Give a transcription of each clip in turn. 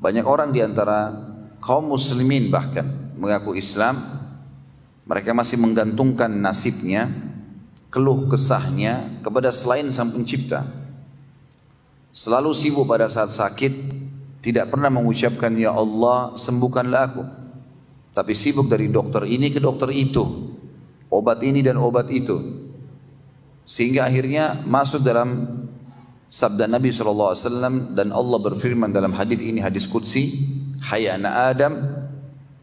Banyak orang di antara kaum muslimin bahkan mengaku Islam, mereka masih menggantungkan nasibnya, keluh kesahnya kepada selain Sang Pencipta. Selalu sibuk pada saat sakit, tidak pernah mengucapkan ya Allah sembuhkanlah aku. Tapi sibuk dari dokter ini ke dokter itu, obat ini dan obat itu. Sehingga akhirnya masuk dalam sabda Nabi SAW, dan Allah berfirman dalam hadis ini, hadis qudsi, hai anak Adam,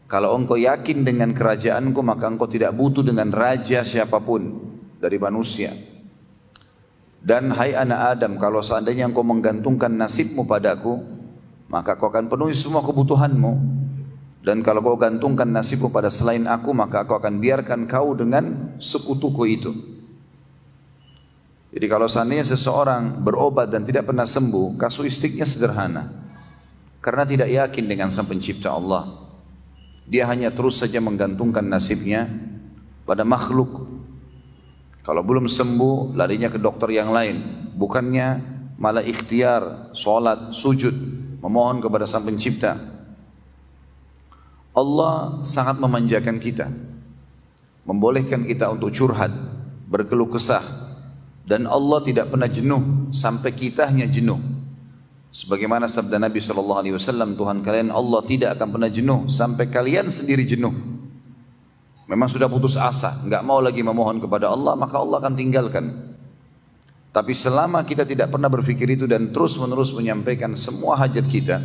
kalau engkau yakin dengan kerajaanku maka engkau tidak butuh dengan raja siapapun dari manusia. Dan hai anak Adam, kalau seandainya engkau menggantungkan nasibmu padaku, maka kau akan penuhi semua kebutuhanmu. Dan kalau kau gantungkan nasibmu pada selain aku, maka aku akan biarkan kau dengan sekutuku itu. Jadi kalau seandainya seseorang berobat dan tidak pernah sembuh, kasuistiknya sederhana. Karena tidak yakin dengan Sang Pencipta Allah. Dia hanya terus saja menggantungkan nasibnya pada makhluk. Kalau belum sembuh, larinya ke dokter yang lain. Bukannya malah ikhtiar, sholat, sujud, memohon kepada Sang Pencipta. Allah sangat memanjakan kita, membolehkan kita untuk curhat, berkeluh kesah, dan Allah tidak pernah jenuh sampai kita hanya jenuh. Sebagaimana sabda Nabi SAW, Tuhan kalian Allah tidak akan pernah jenuh sampai kalian sendiri jenuh. Memang sudah putus asa, nggak mau lagi memohon kepada Allah, maka Allah akan tinggalkan. Tapi selama kita tidak pernah berpikir itu dan terus menerus menyampaikan semua hajat kita,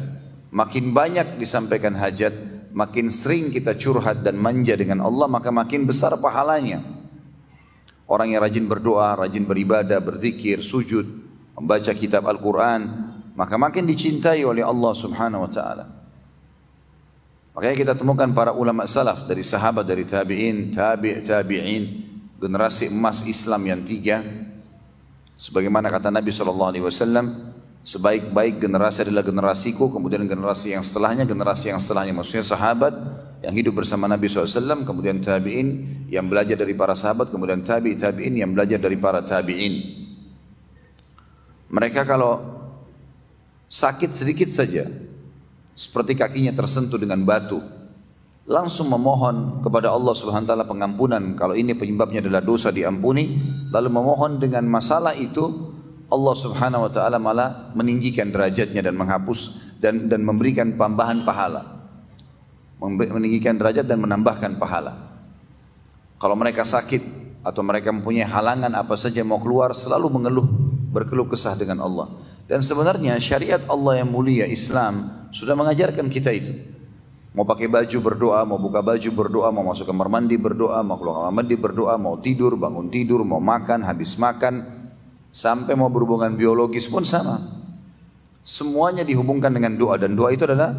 makin banyak disampaikan hajat, makin sering kita curhat dan manja dengan Allah, maka makin besar pahalanya. Orang yang rajin berdoa, rajin beribadah, berzikir, sujud, membaca kitab Al-Quran, maka makin dicintai oleh Allah Subhanahu wa ta'ala. Makanya kita temukan para ulama salaf, dari sahabat, dari tabi'in, tabi'in, generasi emas Islam yang tiga. Sebagaimana kata Nabi SAW, sebaik-baik generasi adalah generasiku, kemudian generasi yang setelahnya, maksudnya sahabat yang hidup bersama Nabi SAW, kemudian tabi'in yang belajar dari para sahabat, kemudian tabi'in yang belajar dari para tabi'in. Mereka kalau sakit sedikit saja, seperti kakinya tersentuh dengan batu, langsung memohon kepada Allah Subhanahu wa ta'ala pengampunan. Kalau ini penyebabnya adalah dosa, diampuni. Lalu memohon dengan masalah itu, Allah Subhanahu wa ta'ala malah meninggikan derajatnya dan menghapus dan memberikan tambahan pahala. Meninggikan derajat dan menambahkan pahala. Kalau mereka sakit atau mereka mempunyai halangan apa saja mau keluar, selalu mengeluh, berkeluh kesah dengan Allah. Dan sebenarnya syariat Allah yang mulia Islam sudah mengajarkan kita itu. Mau pakai baju berdoa, mau buka baju berdoa, mau masuk kamar mandi berdoa, mau keluar kamar mandi berdoa, mau tidur, bangun tidur, mau makan, habis makan, sampai mau berhubungan biologis pun sama. Semuanya dihubungkan dengan doa, dan doa itu adalah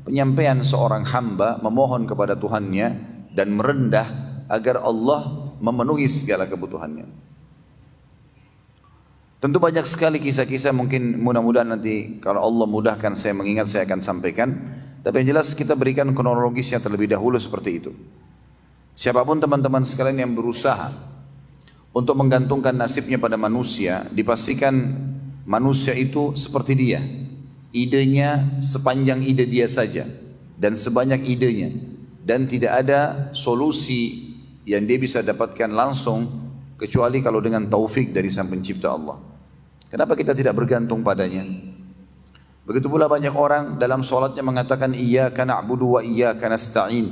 penyampaian seorang hamba memohon kepada Tuhannya dan merendah agar Allah memenuhi segala kebutuhannya. Tentu banyak sekali kisah-kisah, mungkin mudah-mudahan nanti kalau Allah mudahkan saya mengingat, saya akan sampaikan. Tapi yang jelas kita berikan kronologisnya terlebih dahulu seperti itu. Siapapun teman-teman sekalian yang berusaha untuk menggantungkan nasibnya pada manusia, dipastikan manusia itu seperti dia. Idenya sepanjang ide dia saja dan sebanyak idenya, dan tidak ada solusi yang dia bisa dapatkan langsung kecuali kalau dengan taufik dari Sang Pencipta Allah. Kenapa kita tidak bergantung padanya? Begitu pula banyak orang dalam sholatnya mengatakan iyyaka na'budu wa iyyaka nasta'in.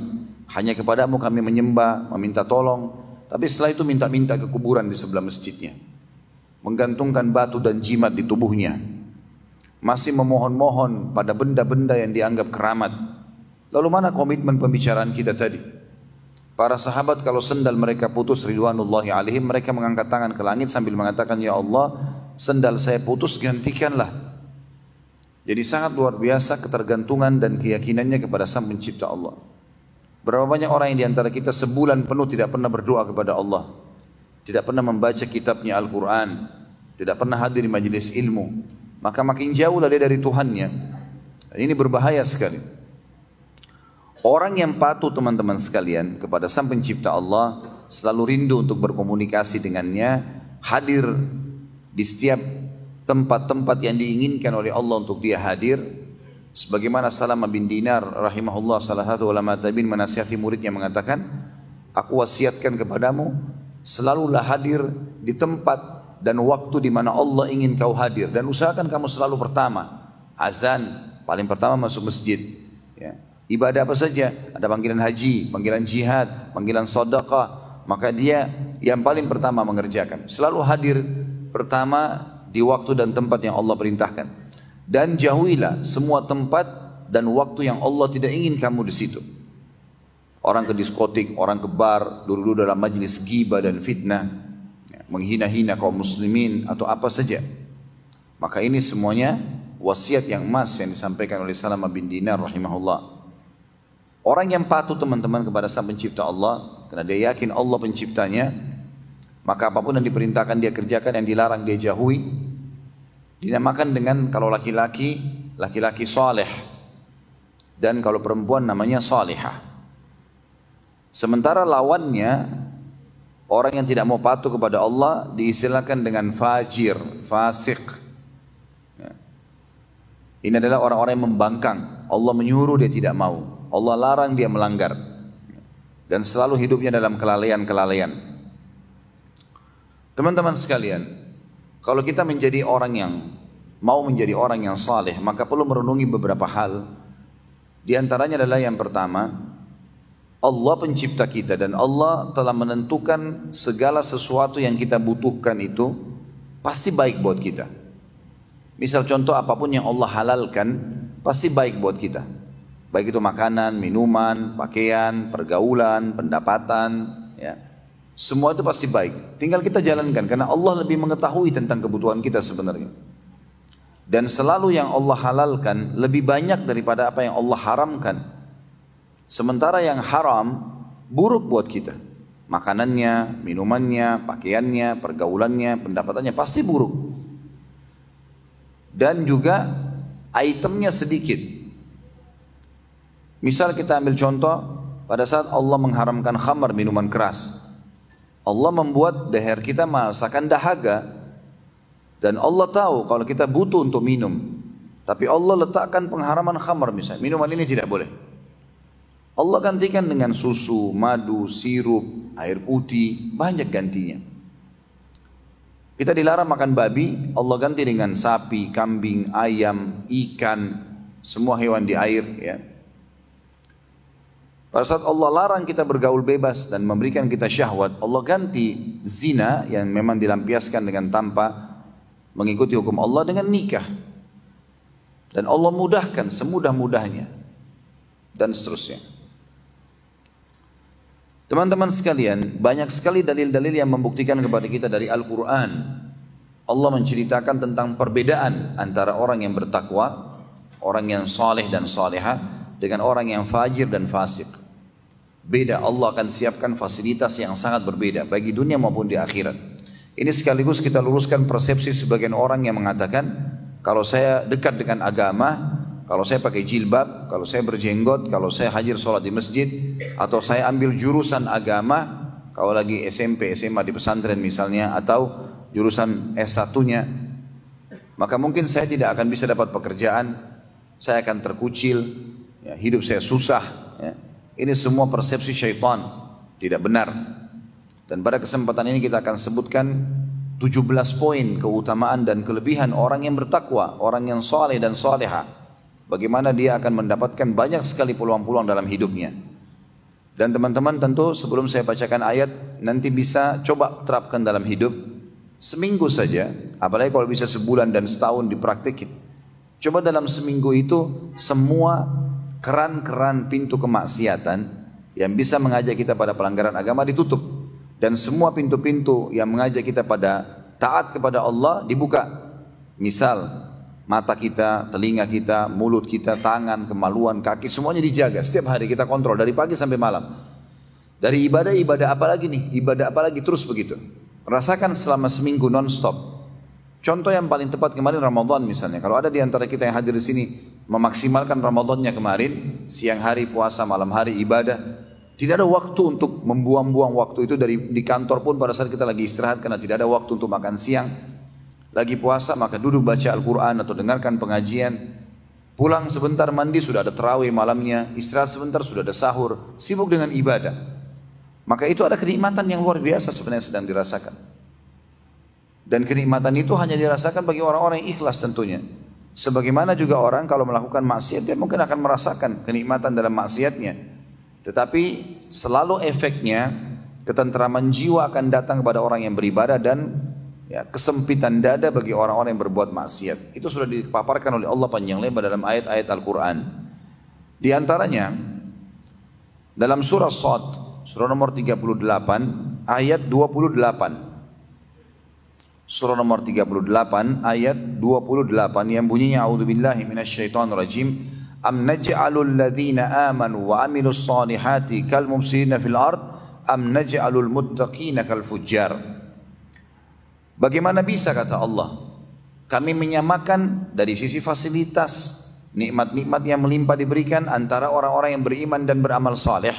Hanya kepadamu kami menyembah, meminta tolong. Tapi setelah itu minta-minta ke kuburan di sebelah masjidnya. Menggantungkan batu dan jimat di tubuhnya. Masih memohon-mohon pada benda-benda yang dianggap keramat. Lalu mana komitmen pembicaraan kita tadi? Para sahabat kalau sendal mereka putus ridwanullahi alaihim, mereka mengangkat tangan ke langit sambil mengatakan, ya Allah, sendal saya putus, gantikanlah. Jadi sangat luar biasa ketergantungan dan keyakinannya kepada Sang Pencipta Allah. Berapa banyak orang yang diantara kita sebulan penuh tidak pernah berdoa kepada Allah, tidak pernah membaca kitabnya Al-Quran, tidak pernah hadir di majelis ilmu, maka makin jauhlah dia dari Tuhannya. Dan ini berbahaya sekali. Orang yang patuh teman-teman sekalian kepada Sang Pencipta Allah, selalu rindu untuk berkomunikasi dengannya, hadir di setiap tempat-tempat yang diinginkan oleh Allah untuk dia hadir, Sebagaimana Salamah bin Dinar rahimahullah, salah satu ulama tabi'in, menasihati muridnya mengatakan, aku wasiatkan kepadamu, selalulah hadir di tempat dan waktu di mana Allah ingin kau hadir, dan usahakan kamu selalu pertama. Azan, paling pertama masuk masjid. Ya. Ibadah apa saja, ada panggilan haji, panggilan jihad, panggilan sedekah, maka dia yang paling pertama mengerjakan. Selalu hadir pertama di waktu dan tempat yang Allah perintahkan. Dan jauhilah semua tempat dan waktu yang Allah tidak ingin kamu di situ. Orang ke diskotik, orang ke bar, duduk dalam majlis ghibah dan fitnah, menghina-hina kaum muslimin atau apa saja. Maka ini semuanya wasiat yang emas yang disampaikan oleh Salamah bin Dinar rahimahullah. Orang yang patuh teman-teman kepada Sang Pencipta Allah, karena dia yakin Allah penciptanya, maka apapun yang diperintahkan dia kerjakan, yang dilarang dia jauhi. Dinamakan dengan, kalau laki-laki, laki-laki saleh, dan kalau perempuan namanya salihah. Sementara lawannya, orang yang tidak mau patuh kepada Allah diistilahkan dengan fajir, fasik. Ini adalah orang-orang yang membangkang. Allah menyuruh dia tidak mau, Allah larang dia melanggar, dan selalu hidupnya dalam kelalaian-kelalaian. Teman-teman sekalian, kalau kita menjadi orang yang mau menjadi orang yang saleh, maka perlu merenungi beberapa hal. Di antaranya adalah yang pertama, Allah pencipta kita dan Allah telah menentukan segala sesuatu yang kita butuhkan itu pasti baik buat kita. Misal contoh, apapun yang Allah halalkan pasti baik buat kita. Baik itu makanan, minuman, pakaian, pergaulan, pendapatan, ya. Semua itu pasti baik. Tinggal kita jalankan karena Allah lebih mengetahui tentang kebutuhan kita sebenarnya. Dan selalu yang Allah halalkan lebih banyak daripada apa yang Allah haramkan. Sementara yang haram buruk buat kita. Makanannya, minumannya, pakaiannya, pergaulannya, pendapatannya pasti buruk. Dan juga itemnya sedikit. Misal kita ambil contoh, pada saat Allah mengharamkan khamar, minuman keras, Allah membuat leher kita merasakan dahaga, dan Allah tahu kalau kita butuh untuk minum, tapi Allah letakkan pengharaman khamar misalnya, minuman ini tidak boleh. Allah gantikan dengan susu, madu, sirup, air putih, banyak gantinya. Kita dilarang makan babi, Allah ganti dengan sapi, kambing, ayam, ikan, semua hewan di air, ya. Pada saat Allah larang kita bergaul bebas dan memberikan kita syahwat, Allah ganti zina yang memang dilampiaskan dengan tanpa mengikuti hukum Allah dengan nikah. Dan Allah mudahkan semudah-mudahnya. Dan seterusnya. Teman-teman sekalian, banyak sekali dalil-dalil yang membuktikan kepada kita dari Al-Quran. Allah menceritakan tentang perbedaan antara orang yang bertakwa, orang yang saleh dan salihah, dengan orang yang fajir dan fasik. Beda, Allah akan siapkan fasilitas yang sangat berbeda bagi dunia maupun di akhirat. Ini sekaligus kita luruskan persepsi sebagian orang yang mengatakan, kalau saya dekat dengan agama, kalau saya pakai jilbab, kalau saya berjenggot, kalau saya hadir sholat di masjid, atau saya ambil jurusan agama, kalau lagi SMP, SMA di pesantren misalnya, atau jurusan S1-nya, maka mungkin saya tidak akan bisa dapat pekerjaan, saya akan terkucil, ya, hidup saya susah, ya. Ini semua persepsi syaitan, tidak benar. Dan pada kesempatan ini kita akan sebutkan 17 poin keutamaan dan kelebihan orang yang bertakwa, orang yang saleh dan salihah. Bagaimana dia akan mendapatkan banyak sekali peluang-peluang dalam hidupnya. Dan teman-teman tentu sebelum saya bacakan ayat, nanti bisa coba terapkan dalam hidup. Seminggu saja, apalagi kalau bisa sebulan dan setahun dipraktikin. Coba dalam seminggu itu semua keran-keran pintu kemaksiatan yang bisa mengajak kita pada pelanggaran agama ditutup, dan semua pintu-pintu yang mengajak kita pada taat kepada Allah dibuka. Misal mata kita, telinga kita, mulut kita, tangan, kemaluan, kaki, semuanya dijaga. Setiap hari kita kontrol dari pagi sampai malam. Dari ibadah apa lagi nih? Ibadah apa lagi? Terus begitu. Rasakan selama seminggu non-stop. Contoh yang paling tepat kemarin Ramadan misalnya. Kalau ada di antara kita yang hadir di sini memaksimalkan Ramadannya kemarin, siang hari puasa, malam hari ibadah, tidak ada waktu untuk membuang-buang waktu itu di kantor pun pada saat kita lagi istirahat karena tidak ada waktu untuk makan siang. Lagi puasa maka duduk baca Al-Quran atau dengarkan pengajian. Pulang sebentar mandi sudah ada tarawih malamnya, istirahat sebentar sudah ada sahur, sibuk dengan ibadah. Maka itu ada kenikmatan yang luar biasa sebenarnya sedang dirasakan. Dan kenikmatan itu hanya dirasakan bagi orang-orang yang ikhlas tentunya. Sebagaimana juga orang kalau melakukan maksiat dia mungkin akan merasakan kenikmatan dalam maksiatnya. Tetapi selalu efeknya ketentraman jiwa akan datang kepada orang yang beribadah dan kesempitan dada bagi orang-orang yang berbuat maksiat. Itu sudah dipaparkan oleh Allah panjang lebar dalam ayat-ayat Al-Quran. Di antaranya dalam surah Shad, surah nomor 38 ayat 28. Surah nomor 38 ayat 28 yang bunyinya a'udzubillahi minasyaitonirrajim. Am naj'alul ladzina amanu wa amilus solihati kal mufsidina fil ard am naj'alul muttaqina kal fujjar. Bagaimana bisa kata Allah kami menyamakan dari sisi fasilitas nikmat-nikmat yang melimpah diberikan antara orang-orang yang beriman dan beramal saleh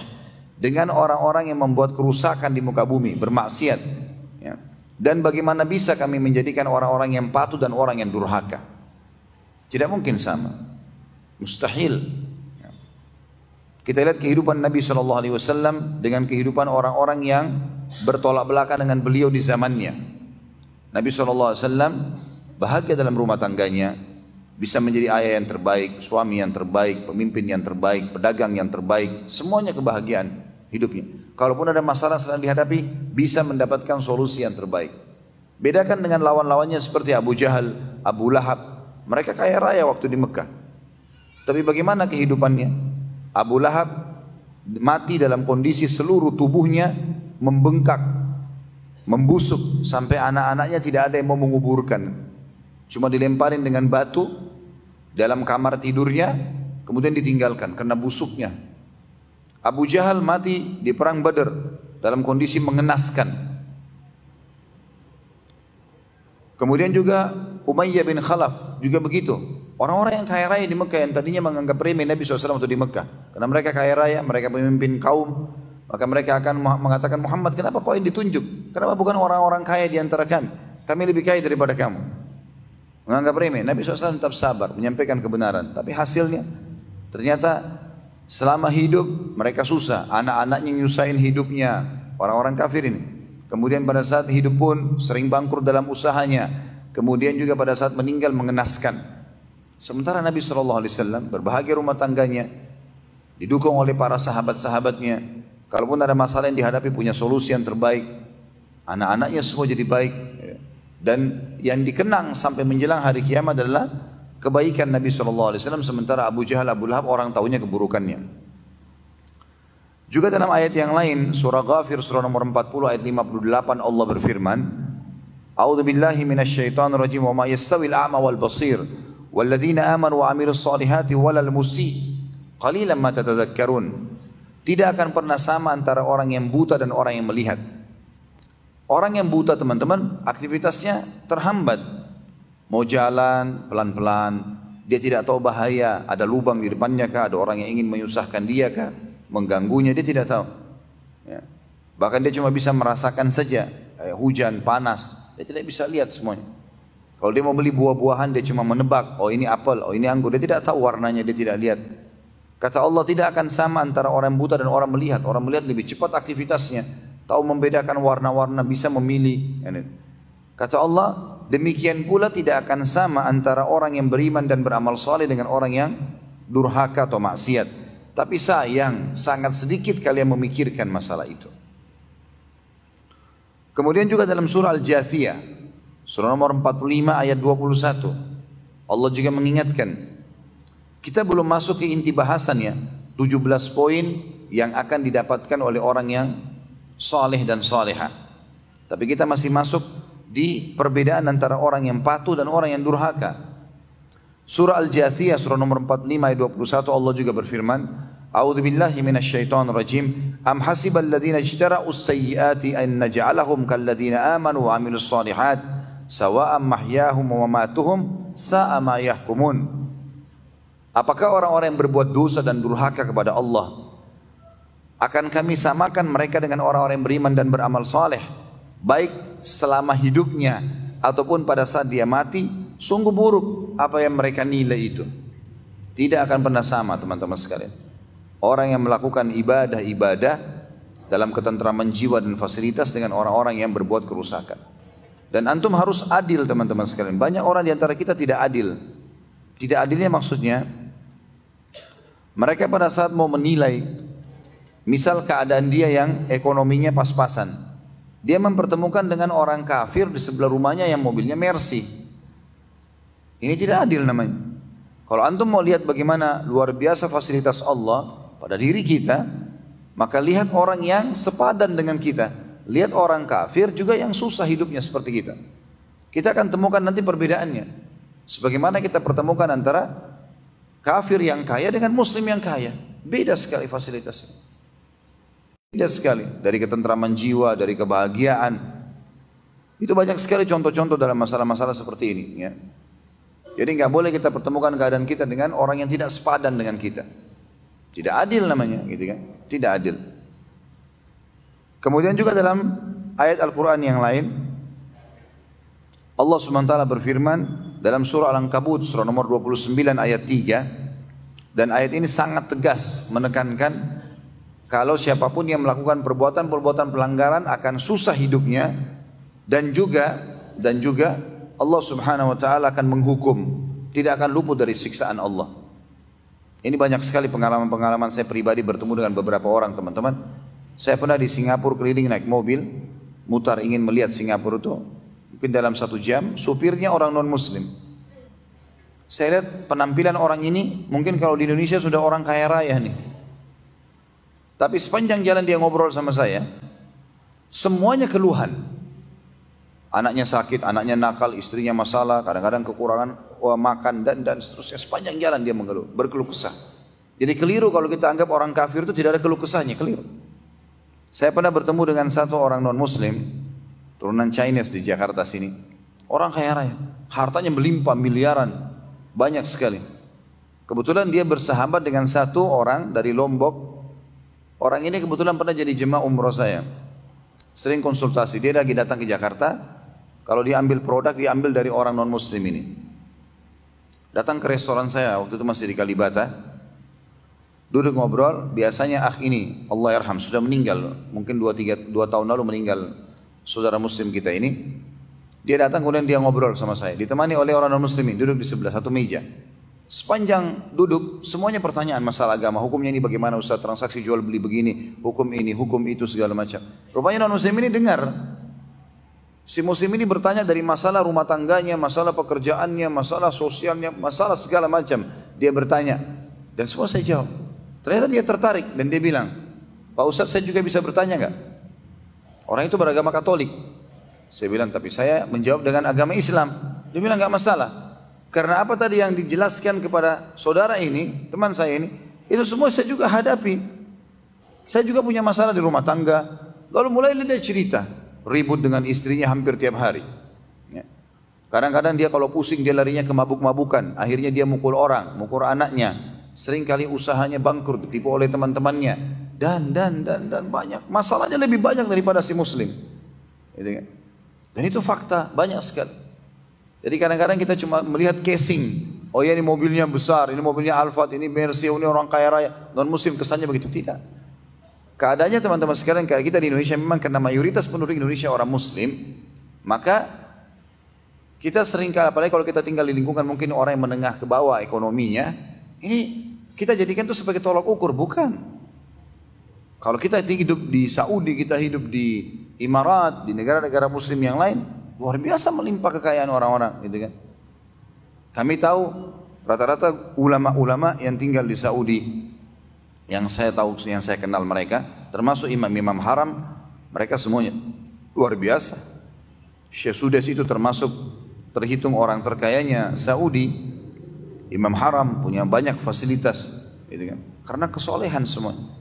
dengan orang-orang yang membuat kerusakan di muka bumi, bermaksiat ya. Dan bagaimana bisa kami menjadikan orang-orang yang patuh dan orang yang durhaka? Tidak mungkin sama, mustahil ya. Kita lihat kehidupan Nabi SAW dengan kehidupan orang-orang yang bertolak belakang dengan beliau di zamannya. Nabi SAW bahagia dalam rumah tangganya, bisa menjadi ayah yang terbaik, suami yang terbaik, pemimpin yang terbaik, pedagang yang terbaik, semuanya kebahagiaan hidupnya. Kalaupun ada masalah sedang dihadapi, bisa mendapatkan solusi yang terbaik. Bedakan dengan lawan-lawannya seperti Abu Jahal, Abu Lahab, mereka kaya raya waktu di Mekah. Tapi bagaimana kehidupannya? Abu Lahab mati dalam kondisi seluruh tubuhnya membengkak, membusuk sampai anak-anaknya tidak ada yang mau menguburkan. Cuma dilemparin dengan batu dalam kamar tidurnya, kemudian ditinggalkan karena busuknya. Abu Jahal mati di perang Badar dalam kondisi mengenaskan. Kemudian juga Umayyah bin Khalaf juga begitu. Orang-orang yang kaya raya di Mekah yang tadinya menganggap remeh Nabi SAW waktu di Mekah, karena mereka kaya raya, mereka pemimpin kaum. Maka mereka akan mengatakan, Muhammad kenapa kau yang ditunjuk? Kenapa bukan orang-orang kaya di antara kami? Kami lebih kaya daripada kamu. Menganggap remeh. Nabi SAW tetap sabar, menyampaikan kebenaran. Tapi hasilnya, ternyata selama hidup mereka susah. Anak-anaknya nyusahin hidupnya. Orang-orang kafir ini. Kemudian pada saat hidup pun sering bangkrut dalam usahanya. Kemudian juga pada saat meninggal mengenaskan. Sementara Nabi SAW berbahagia rumah tangganya. Didukung oleh para sahabat-sahabatnya. Kalaupun ada masalah yang dihadapi punya solusi yang terbaik. Anak-anaknya semua jadi baik. Dan yang dikenang sampai menjelang hari kiamat adalah kebaikan Nabi SAW. Sementara Abu Jahal, Abu Lahab orang tahunya keburukannya. Juga dalam ayat yang lain, surah Ghafir surah nomor 40 ayat 58 Allah berfirman, A'udzu billahi minasyaitonir rajim wa ma yastawil a'ma wal basir wal ladzina amanu wa 'amilus solihati walal musii qalilan ma tatadzakkarun. Tidak akan pernah sama antara orang yang buta dan orang yang melihat. Orang yang buta teman-teman aktivitasnya terhambat. Mau jalan pelan-pelan, dia tidak tahu bahaya, ada lubang di depannya kah, ada orang yang ingin menyusahkan dia kah, mengganggunya, dia tidak tahu ya. Bahkan dia cuma bisa merasakan saja hujan, panas, dia tidak bisa lihat semuanya. Kalau dia mau beli buah-buahan dia cuma menebak, oh ini apel, oh ini anggur, dia tidak tahu warnanya, dia tidak lihat. Kata Allah tidak akan sama antara orang buta dan orang melihat. Orang melihat lebih cepat aktivitasnya, tahu membedakan warna-warna, bisa memilih. Kata Allah demikian pula tidak akan sama antara orang yang beriman dan beramal saleh dengan orang yang durhaka atau maksiat. Tapi sayang sangat sedikit kalian memikirkan masalah itu. Kemudian juga dalam surah Al-Jathiyah surah nomor 45 ayat 21 Allah juga mengingatkan. Kita belum masuk ke inti bahasannya, 17 poin yang akan didapatkan oleh orang yang saleh dan salehah. Tapi kita masih masuk di perbedaan antara orang yang patuh dan orang yang durhaka. Surah Al-Jathiyah surah nomor 45 ayat 21 Allah juga berfirman, A'udzu billahi minasyaitonir rajim. Am hasibal ladzina ijtara'us sayyiati an naj'alahum kal ladzina amanu wa 'amilus shalihat sawa'an mahyahum wa mamatuhum sa'a ma yahkumun. Apakah orang-orang yang berbuat dosa dan durhaka kepada Allah akan kami samakan mereka dengan orang-orang yang beriman dan beramal saleh, baik selama hidupnya ataupun pada saat dia mati? Sungguh buruk apa yang mereka nilai itu. Tidak akan pernah sama teman-teman sekalian. Orang yang melakukan ibadah-ibadah dalam ketentraman jiwa dan fasilitas dengan orang-orang yang berbuat kerusakan. Dan antum harus adil teman-teman sekalian. Banyak orang di antara kita tidak adil. Tidak adilnya maksudnya, mereka pada saat mau menilai, misal keadaan dia yang ekonominya pas-pasan, dia mempertemukan dengan orang kafir di sebelah rumahnya yang mobilnya Mercy. Ini tidak adil namanya. Kalau antum mau lihat bagaimana luar biasa fasilitas Allah pada diri kita, maka lihat orang yang sepadan dengan kita. Lihat orang kafir juga yang susah hidupnya seperti kita. Kita akan temukan nanti perbedaannya. Sebagaimana kita pertemukan antara kafir yang kaya dengan muslim yang kaya. Beda sekali fasilitasnya. Beda sekali. Dari ketentraman jiwa, dari kebahagiaan. Itu banyak sekali contoh-contoh dalam masalah-masalah seperti ini. Ya. Jadi nggak boleh kita pertemukan keadaan kita dengan orang yang tidak sepadan dengan kita. Tidak adil namanya, gitu kan? Tidak adil. Kemudian juga dalam ayat Al-Quran yang lain, Allah SWT berfirman dalam surah Al-Ankabut, surah nomor 29 ayat 3, dan ayat ini sangat tegas menekankan kalau siapapun yang melakukan perbuatan-perbuatan pelanggaran akan susah hidupnya, dan juga Allah Subhanahu wa taala akan menghukum, tidak akan luput dari siksaan Allah. Ini banyak sekali pengalaman-pengalaman saya pribadi bertemu dengan beberapa orang teman-teman. Saya pernah di Singapura keliling naik mobil, mutar ingin melihat Singapura itu, mungkin dalam 1 jam, supirnya orang non muslim. Saya lihat penampilan orang ini, mungkin kalau di Indonesia sudah orang kaya raya nih. Tapi sepanjang jalan dia ngobrol sama saya, semuanya keluhan. Anaknya sakit, anaknya nakal, istrinya masalah, kadang-kadang kekurangan makan dan seterusnya. Sepanjang jalan dia mengeluh, berkeluh kesah. Jadi keliru kalau kita anggap orang kafir itu tidak ada keluh kesahnya, keliru. Saya pernah bertemu dengan satu orang non muslim, turunan Chinese di Jakarta sini. Orang kaya raya, hartanya melimpah miliaran, banyak sekali. Kebetulan dia bersahabat dengan satu orang dari Lombok. Orang ini kebetulan pernah jadi jemaah umroh saya. Sering konsultasi, dia lagi datang ke Jakarta. Kalau dia ambil produk, dia ambil dari orang non muslim ini. Datang ke restoran saya, waktu itu masih di Kalibata. Duduk ngobrol, biasanya ini, Allah yarham, sudah meninggal. Mungkin 2 tahun lalu meninggal saudara muslim kita ini. Dia datang kemudian dia ngobrol sama saya. Ditemani oleh orang non muslimin, duduk di sebelah satu meja. Sepanjang duduk, semuanya pertanyaan masalah agama. Hukumnya ini bagaimana Ustaz, transaksi jual beli begini, hukum ini, hukum itu, segala macam. Rupanya non muslim ini dengar. Si muslim ini bertanya dari masalah rumah tangganya, masalah pekerjaannya, masalah sosialnya, masalah segala macam. Dia bertanya. Dan semua saya jawab. Ternyata dia tertarik dan dia bilang, Pak Ustaz saya juga bisa bertanya enggak? Orang itu beragama Katolik. Saya bilang, tapi saya menjawab dengan agama Islam. Dia bilang enggak masalah. Karena apa tadi yang dijelaskan kepada saudara ini, teman saya ini, itu semua saya juga hadapi. Saya juga punya masalah di rumah tangga. Lalu mulai dia cerita. Ribut dengan istrinya hampir tiap hari. Kadang-kadang dia kalau pusing dia larinya ke mabuk-mabukan. Akhirnya dia mukul orang, mukul anaknya. Seringkali usahanya bangkrut, ditipu oleh teman-temannya. Dan banyak. Masalahnya lebih banyak daripada si muslim. Dan itu fakta, banyak sekali. Jadi kadang-kadang kita cuma melihat casing. Oh ya ini mobilnya besar, ini mobilnya Alphard, ini Mercy, ini orang kaya raya. Non muslim kesannya begitu, tidak. Keadaannya teman-teman sekalian, kalau kita di Indonesia memang karena mayoritas penduduk Indonesia orang muslim, maka kita sering kali, apalagi kalau kita tinggal di lingkungan mungkin orang yang menengah ke bawah ekonominya, ini kita jadikan itu sebagai tolak ukur, bukan. Kalau kita hidup di Saudi, kita hidup di Emirat, di negara-negara muslim yang lain, luar biasa melimpah kekayaan orang-orang, gitu kan. Kami tahu rata-rata ulama-ulama yang tinggal di Saudi, yang saya tahu, yang saya kenal mereka, termasuk imam-imam haram, mereka semuanya luar biasa. Syekh Sudes itu terhitung orang terkayanya Saudi. Imam haram punya banyak fasilitas, gitu kan? Karena kesolehan semuanya.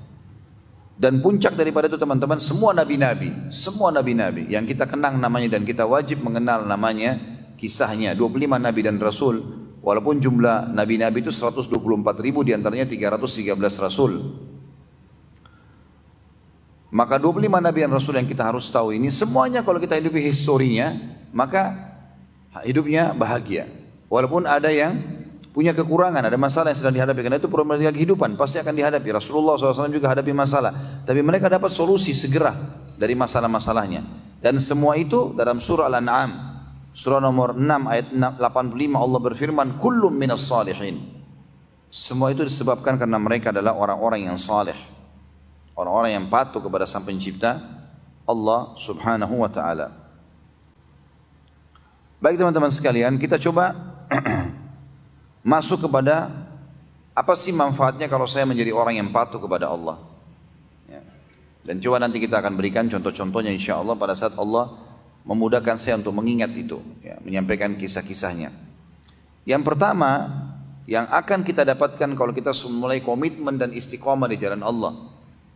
Dan puncak daripada itu teman-teman, semua nabi-nabi yang kita kenang namanya dan kita wajib mengenal namanya, kisahnya, 25 nabi dan rasul. Walaupun jumlah nabi-nabi itu 124.000, diantaranya 313 rasul. Maka 25 nabi dan rasul yang kita harus tahu ini, semuanya kalau kita hidupi historinya, maka hidupnya bahagia. Walaupun ada yang punya kekurangan, ada masalah yang sedang dihadapi. Karena itu problematika kehidupan pasti akan dihadapi. Rasulullah SAW juga hadapi masalah. Tapi mereka dapat solusi segera dari masalah-masalahnya. Dan semua itu dalam surah Al-An'am. Surah nomor 6 ayat 85 Allah berfirman, Kullum minas salihin. Semua itu disebabkan karena mereka adalah orang-orang yang saleh. Orang-orang yang patuh kepada Sang Pencipta, Allah Subhanahu wa ta'ala. Baik teman-teman sekalian, kita coba masuk kepada apa sih manfaatnya kalau saya menjadi orang yang patuh kepada Allah. Ya. Dan coba nanti kita akan berikan contoh-contohnya insya Allah pada saat Allah memudahkan saya untuk mengingat itu, ya, menyampaikan kisah-kisahnya. Yang pertama, yang akan kita dapatkan kalau kita mulai komitmen dan istiqomah di jalan Allah.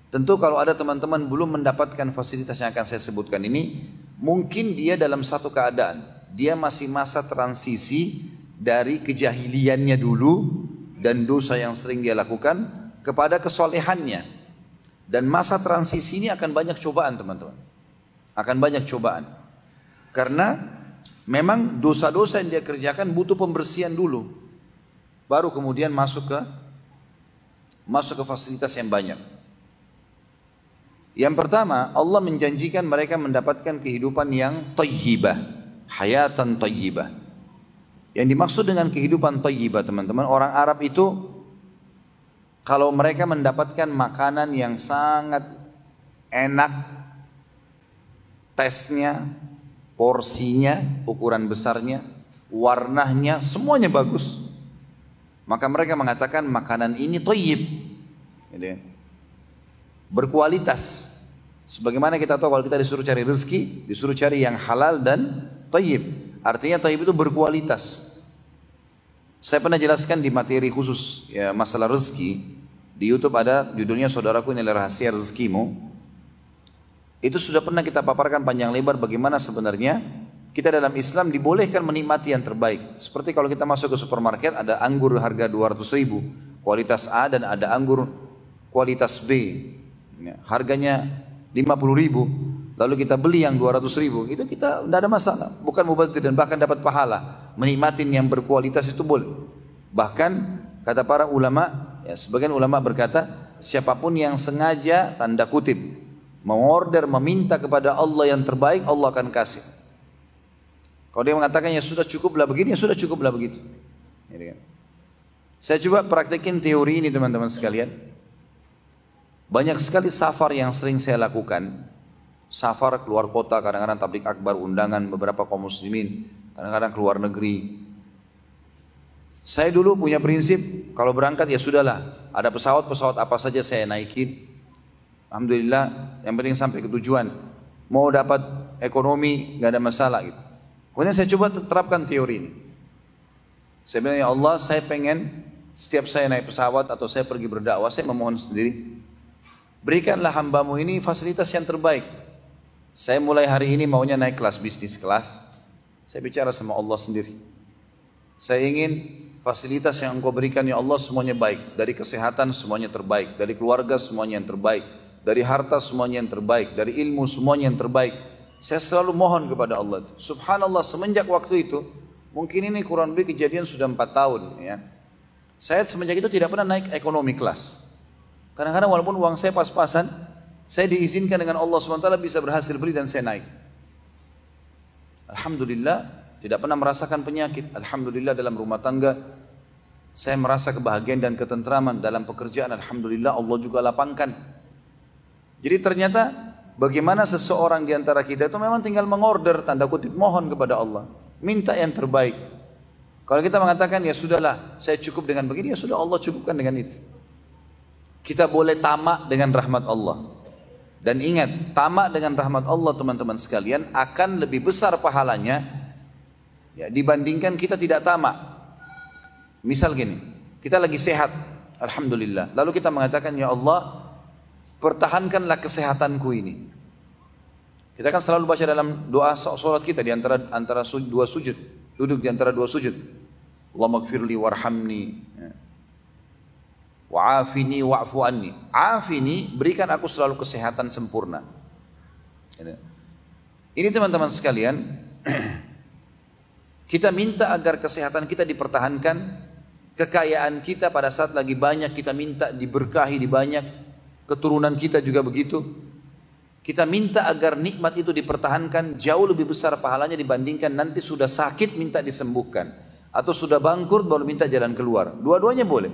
Tentu kalau ada teman-teman belum mendapatkan fasilitas yang akan saya sebutkan ini, mungkin dia dalam satu keadaan, dia masih masa transisi dari kejahiliannya dulu dan dosa yang sering dia lakukan kepada kesolehannya. Dan masa transisi ini akan banyak cobaan teman-teman. Akan banyak cobaan. Karena memang dosa-dosa yang dia kerjakan butuh pembersihan dulu. Baru kemudian masuk ke fasilitas yang banyak. Yang pertama, Allah menjanjikan mereka mendapatkan kehidupan yang thayyibah, hayatan thayyibah. Yang dimaksud dengan kehidupan thayyibah, teman-teman, orang Arab itu kalau mereka mendapatkan makanan yang sangat enak, tesnya, porsinya, ukuran besarnya, warnanya, semuanya bagus, maka mereka mengatakan makanan ini thayyib, gitu ya, berkualitas. Sebagaimana kita tahu kalau kita disuruh cari rezeki, disuruh cari yang halal dan thayyib. Artinya thayyib itu berkualitas. Saya pernah jelaskan di materi khusus ya, masalah rezeki. Di YouTube ada judulnya Saudaraku Ini Rahasia Rezekimu. Itu sudah pernah kita paparkan panjang lebar bagaimana sebenarnya kita dalam Islam dibolehkan menikmati yang terbaik. Seperti kalau kita masuk ke supermarket ada anggur harga 200.000 kualitas A dan ada anggur kualitas B. Harganya 50.000, lalu kita beli yang 200.000, itu kita tidak ada masalah, bukan mubazir dan bahkan dapat pahala. Menikmati yang berkualitas itu boleh. Bahkan kata para ulama, ya, sebagian ulama berkata, siapapun yang sengaja tanda kutip mengorder meminta kepada Allah yang terbaik, Allah akan kasih. Kalau dia mengatakan ya sudah cukuplah begini, ya sudah cukuplah begitu. Saya coba praktekin teori ini teman-teman sekalian. Banyak sekali safar yang sering saya lakukan. Safar keluar kota, kadang-kadang tablik akbar, undangan beberapa kaum muslimin, kadang-kadang keluar negeri. Saya dulu punya prinsip, kalau berangkat ya sudahlah, ada pesawat apa saja saya naikin. Alhamdulillah, yang penting sampai ke tujuan. Mau dapat ekonomi, nggak ada masalah gitu. Kemudian saya coba terapkan teori ini. Saya bilang, ya Allah, saya pengen setiap saya naik pesawat atau saya pergi berdakwah, saya memohon sendiri, berikanlah hambamu ini fasilitas yang terbaik. Saya mulai hari ini maunya naik kelas bisnis kelas. Saya bicara sama Allah sendiri. Saya ingin fasilitas yang engkau berikan ya Allah semuanya baik. Dari kesehatan semuanya terbaik. Dari keluarga semuanya yang terbaik. Dari harta semuanya yang terbaik. Dari ilmu semuanya yang terbaik. Saya selalu mohon kepada Allah. Subhanallah, semenjak waktu itu, mungkin ini kurang lebih kejadian sudah 4 tahun. Ya. Saya semenjak itu tidak pernah naik ekonomi kelas. Kadang-kadang walaupun uang saya pas-pasan, saya diizinkan dengan Allah SWT bisa berhasil beli dan saya naik. Alhamdulillah, tidak pernah merasakan penyakit. Alhamdulillah dalam rumah tangga, saya merasa kebahagiaan dan ketentraman. Dalam pekerjaan, Alhamdulillah Allah juga lapangkan. Jadi ternyata bagaimana seseorang di antara kita itu memang tinggal mengorder, tanda kutip, mohon kepada Allah. Minta yang terbaik. Kalau kita mengatakan, ya sudahlah, saya cukup dengan begini, ya sudah Allah cukupkan dengan itu. Kita boleh tamak dengan rahmat Allah. Dan ingat, tamak dengan rahmat Allah teman-teman sekalian akan lebih besar pahalanya ya, dibandingkan kita tidak tamak. Misal gini, kita lagi sehat, Alhamdulillah. Lalu kita mengatakan, ya Allah, pertahankanlah kesehatanku ini. Kita kan selalu baca dalam doa salat kita di antara dua sujud, duduk di antara dua sujud. Allahumma gfirli warhamni. Wa'afini wa'fu anni. Afini, berikan aku selalu kesehatan sempurna. Ini teman-teman sekalian, kita minta agar kesehatan kita dipertahankan Kekayaan kita pada saat lagi banyak kita minta diberkahi di banyak. Keturunan kita juga begitu. Kita minta agar nikmat itu dipertahankan, jauh lebih besar pahalanya dibandingkan nanti sudah sakit minta disembuhkan. Atau sudah bangkrut baru minta jalan keluar. Dua-duanya boleh.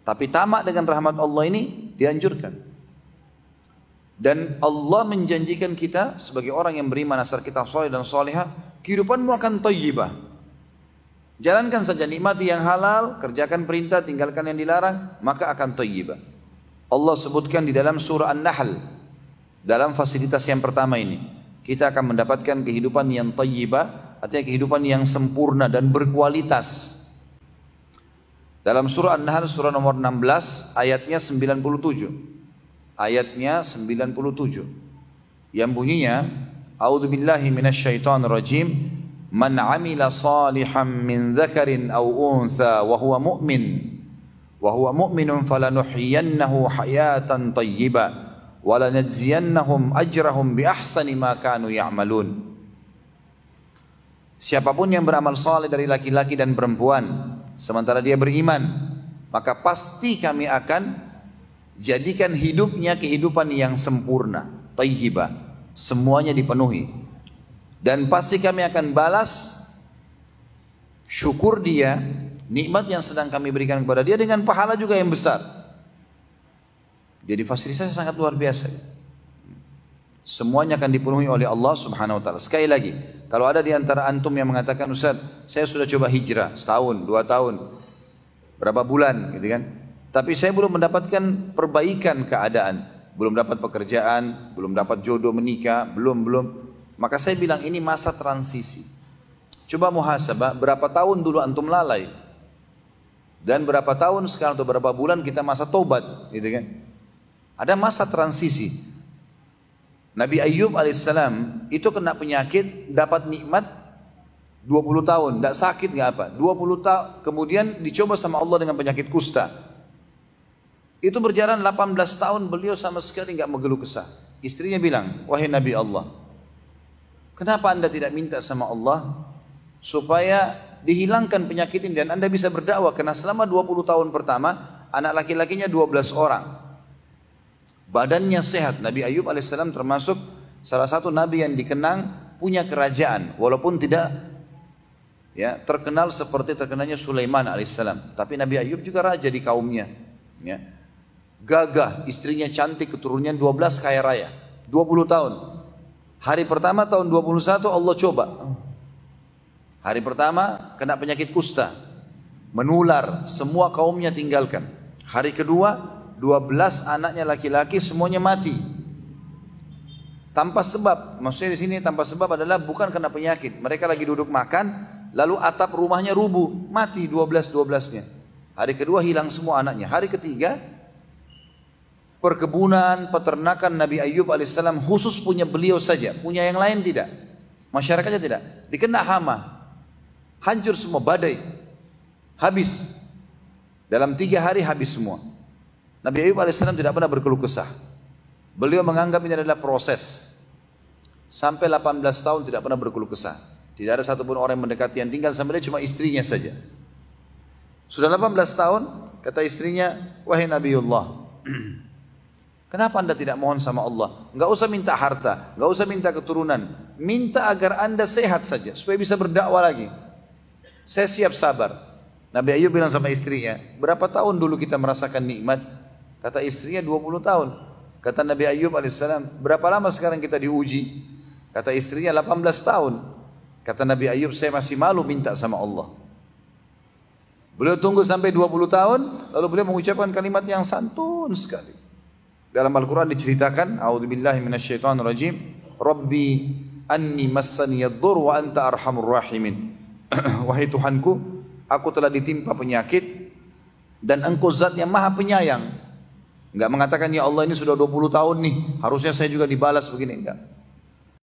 Tapi tamak dengan rahmat Allah ini dianjurkan. Dan Allah menjanjikan kita sebagai orang yang beriman asal kita soleh dan solehah, kehidupanmu akan thayyibah. Jalankan saja, nikmati yang halal, kerjakan perintah, tinggalkan yang dilarang, maka akan thayyibah. Allah sebutkan di dalam surah An-Nahl, dalam fasilitas yang pertama ini, kita akan mendapatkan kehidupan yang thayyibah, artinya kehidupan yang sempurna dan berkualitas. Dalam surah An-Nahl surah nomor 16 ayatnya 97. Ayatnya 97. Yang bunyinya, A'udzubillahi minasyaitonirrajim, man 'amila shalihan min dzakarin aw untha wa huwa mu'minun falanuhyiyannahu hayatan thayyibah walanajziyannahum ajrahum bi ahsani ma kanu ya'malun. Siapapun yang beramal saleh dari laki-laki dan perempuan sementara dia beriman, maka pasti kami akan jadikan hidupnya kehidupan yang sempurna, thayyibah, semuanya dipenuhi. Dan pasti kami akan balas syukur dia, nikmat yang sedang kami berikan kepada dia dengan pahala juga yang besar. Jadi fasilitasnya sangat luar biasa. Semuanya akan dipenuhi oleh Allah Subhanahu wa taala. Sekali lagi, kalau ada di antara antum yang mengatakan, "Ustaz, saya sudah coba hijrah setahun, 2 tahun, berapa bulan gitu kan. Tapi saya belum mendapatkan perbaikan keadaan, belum dapat pekerjaan, belum dapat jodoh menikah, belum. Maka saya bilang ini masa transisi. Coba muhasabah, berapa tahun dulu antum lalai? Dan berapa tahun sekarang atau berapa bulan kita masa tobat, gitu kan? Ada masa transisi. Nabi Ayyub alaihissalam itu kena penyakit, dapat nikmat 20 tahun, tidak sakit nggak apa. 20 tahun kemudian dicoba sama Allah dengan penyakit kusta. Itu berjalan 18 tahun beliau sama sekali nggak mengeluh kesah. Istrinya bilang, wahai Nabi Allah, kenapa anda tidak minta sama Allah supaya dihilangkan penyakit ini dan anda bisa berdakwah? Karena selama 20 tahun pertama anak laki-lakinya 12 orang. Badannya sehat. Nabi Ayyub alaihissalam termasuk salah satu nabi yang dikenang punya kerajaan, walaupun tidak ya terkenal seperti terkenalnya Sulaiman alaihissalam. Tapi Nabi Ayyub juga raja di kaumnya. Ya. Gagah, istrinya cantik, keturunannya 12 kaya raya. 20 tahun. Hari pertama tahun 21 Allah coba. Hari pertama kena penyakit kusta, menular, semua kaumnya tinggalkan. Hari kedua 12 anaknya laki-laki semuanya mati. Tanpa sebab, maksudnya di sini tanpa sebab adalah bukan karena penyakit. Mereka lagi duduk makan, lalu atap rumahnya rubuh, mati 12-12-nya. Hari kedua hilang semua anaknya. Hari ketiga, perkebunan, peternakan Nabi Ayyub alaihissalam khusus punya beliau saja, punya yang lain tidak. Masyarakatnya tidak. Dikena hama, hancur semua, badai, habis. Dalam 3 hari habis semua. Nabi Ayyub alaihissalam tidak pernah berkeluh kesah. Beliau menganggap ini adalah proses. Sampai 18 tahun tidak pernah berkeluh kesah. Tidak ada satupun orang yang mendekati, yang tinggal sama dia cuma istrinya saja. Sudah 18 tahun, kata istrinya, wahai Nabiullah, kenapa anda tidak mohon sama Allah? Enggak usah minta harta, enggak usah minta keturunan. Minta agar anda sehat saja, supaya bisa berdakwah lagi. Saya siap sabar. Nabi Ayyub bilang sama istrinya, berapa tahun dulu kita merasakan nikmat? Kata istrinya 20 tahun. Kata Nabi Ayyub alaihissalam, berapa lama sekarang kita diuji? Kata istrinya 18 tahun. Kata Nabi Ayyub, saya masih malu minta sama Allah. Beliau tunggu sampai 20 tahun, lalu beliau mengucapkan kalimat yang santun sekali. Dalam Al-Quran diceritakan, A'udzubillahi minasyaitonirrajim, Rabbi anni massani yaddur wa anta arhamur rahimin. Wahai Tuhanku, aku telah ditimpa penyakit dan engkau zat yang maha penyayang. Enggak mengatakan ya Allah ini sudah 20 tahun nih, harusnya saya juga dibalas begini, enggak.